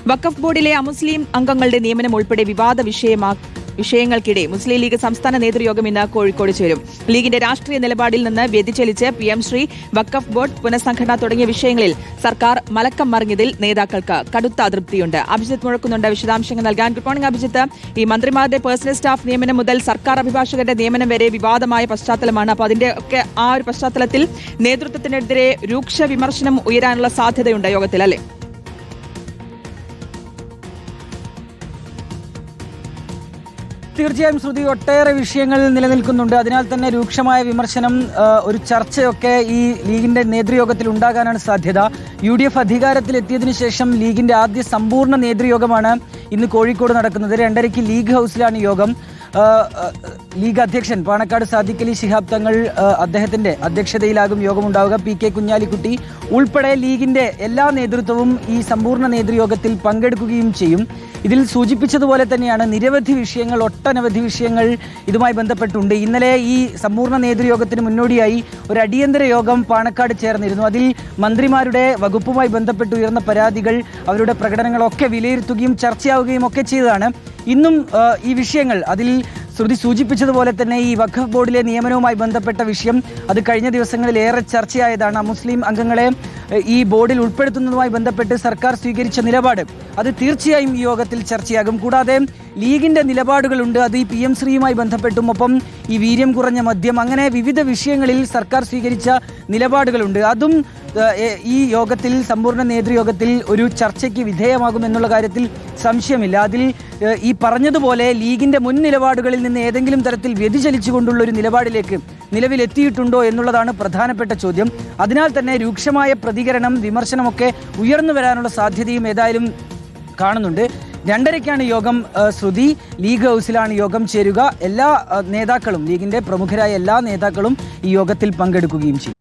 വഖഫ് ബോർഡിലെ അമുസ്ലിം അംഗങ്ങളുടെ നിയമനം ഉൾപ്പെടെ വിവാദ വിഷയങ്ങൾക്കിടെ മുസ്ലിം ലീഗ് സംസ്ഥാന നേതൃയോഗം ഇന്ന് കോഴിക്കോട് ചേരും. ലീഗിന്റെ രാഷ്ട്രീയ നിലപാടിൽ നിന്ന് വ്യതിചലിച്ച് PM ശ്രീ, വഖഫ് ബോർഡ് പുനഃസംഘടന തുടങ്ങിയ വിഷയങ്ങളിൽ സർക്കാർ മലക്കം മറിഞ്ഞതിൽ നേതാക്കൾക്ക് കടുത്ത അതൃപ്തിയുണ്ട്. അഭിജിത്ത് മുഴക്കുന്നുണ്ട് വിശദാംശങ്ങൾ നൽകാൻ. Good morning Abhijith. ഈ മന്ത്രിമാരുടെ പേഴ്സണൽ സ്റ്റാഫ് നിയമനം മുതൽ സർക്കാർ അഭിഭാഷകരുടെ നിയമനം വരെ വിവാദമായ പശ്ചാത്തലമാണ്. അപ്പോൾ അതിന്റെ ഒക്കെ ആ ഒരു പശ്ചാത്തലത്തിൽ നേതൃത്വത്തിനെതിരെ രൂക്ഷ വിമർശനം ഉയരാനുള്ള സാധ്യതയുണ്ട് യോഗത്തിൽ, അല്ലേ? തീർച്ചയായും ശ്രുതി, ഒട്ടേറെ വിഷയങ്ങൾ നിലനിൽക്കുന്നുണ്ട്. അതിനാൽ തന്നെ രൂക്ഷമായ വിമർശനം, ഒരു ചർച്ചയൊക്കെ ഈ ലീഗിന്റെ നേതൃയോഗത്തിൽ ഉണ്ടാകാനാണ് സാധ്യത. UDF അധികാരത്തിലെത്തിയതിനു ശേഷം ലീഗിന്റെ ആദ്യ സമ്പൂർണ്ണ നേതൃയോഗമാണ് ഇന്ന് കോഴിക്കോട് നടക്കുന്നത്. 2:30 ലീഗ് ഹൗസിലാണ് യോഗം. ലീഗ് അധ്യക്ഷൻ പാണക്കാട് സാദിഖ് അലി ശിഹാബ് തങ്ങൾ അദ്ദേഹത്തിന്റെ അധ്യക്ഷതയിലാകും യോഗമുണ്ടാവുക. PK കുഞ്ഞാലിക്കുട്ടി ഉൾപ്പെടെ ലീഗിന്റെ എല്ലാ നേതൃത്വവും ഈ സമ്പൂർണ്ണ നേതൃയോഗത്തിൽ പങ്കെടുക്കുകയും ചെയ്യും. ഇതിൽ സൂചിപ്പിച്ചതുപോലെ തന്നെയാണ് നിരവധി വിഷയങ്ങൾ, ഒട്ടനവധി വിഷയങ്ങൾ ഇതുമായി ബന്ധപ്പെട്ടുണ്ട്. ഇന്നലെ ഈ സമ്പൂർണ്ണ നേതൃയോഗത്തിന് മുന്നോടിയായി ഒരു അടിയന്തര യോഗം പാണക്കാട് ചേർന്നിരുന്നു. അതിൽ മന്ത്രിമാരുടെ വകുപ്പുമായി ബന്ധപ്പെട്ട് ഉയർന്ന പരാതികൾ, അവരുടെ പ്രകടനങ്ങളൊക്കെ വിലയിരുത്തുകയും ചർച്ചയാവുകയും ഒക്കെ ചെയ്തതാണ്. ഇന്നും ഈ വിഷയങ്ങൾ, അതിൽ ശ്രുതി സൂചിപ്പിച്ചതുപോലെ തന്നെ ഈ വഖഫ് ബോർഡിലെ നിയമനവുമായി ബന്ധപ്പെട്ട വിഷയം അത് കഴിഞ്ഞ ദിവസങ്ങളിൽ ഏറെ ചർച്ചയായതാണ്. മുസ്ലിം അംഗങ്ങളെ ഈ ബോർഡിൽ ഉൾപ്പെടുത്തുന്നതുമായി ബന്ധപ്പെട്ട് സർക്കാർ സ്വീകരിച്ച നിലപാട് അത് തീർച്ചയായും ഈ യോഗത്തിൽ ചർച്ചയാകും. കൂടാതെ ലീഗിന്റെ നിലപാടുകളുണ്ട്, അത് ഈ PM ശ്രീയുമായി ബന്ധപ്പെട്ടും ഒപ്പം ഈ വീര്യം കുറഞ്ഞ മദ്യം, അങ്ങനെ വിവിധ വിഷയങ്ങളിൽ സർക്കാർ സ്വീകരിച്ച നിലപാടുകളുണ്ട്. അതും ഈ യോഗത്തിൽ, സമ്പൂർണ്ണ നേതൃയോഗത്തിൽ ഒരു ചർച്ചയ്ക്ക് വിധേയമാകുമെന്നുള്ള കാര്യത്തിൽ സംശയമില്ല. അതിൽ ഈ പറഞ്ഞതുപോലെ ലീഗിന്റെ മുൻ നിലപാടുകളിൽ നിന്ന് ഏതെങ്കിലും തരത്തിൽ വ്യതിചലിച്ചുകൊണ്ടുള്ള ഒരു നിലപാടിലേക്ക് നിലവിലെത്തിയിട്ടുണ്ടോ എന്നുള്ളതാണ് പ്രധാനപ്പെട്ട ചോദ്യം. അതിനാൽ തന്നെ രൂക്ഷമായ പ്രതികരണം, വിമർശനമൊക്കെ ഉയർന്നു വരാനുള്ള സാധ്യതയും ഏതായാലും കാണുന്നുണ്ട്. 2:30 യോഗം ശ്രുതി. ലീഗ് ഹൗസിലാണ് യോഗം ചേരുക. എല്ലാ നേതാക്കളും, ലീഗിന്റെ പ്രമുഖരായ എല്ലാ നേതാക്കളും ഈ യോഗത്തിൽ പങ്കെടുക്കുകയും ചെയ്യും.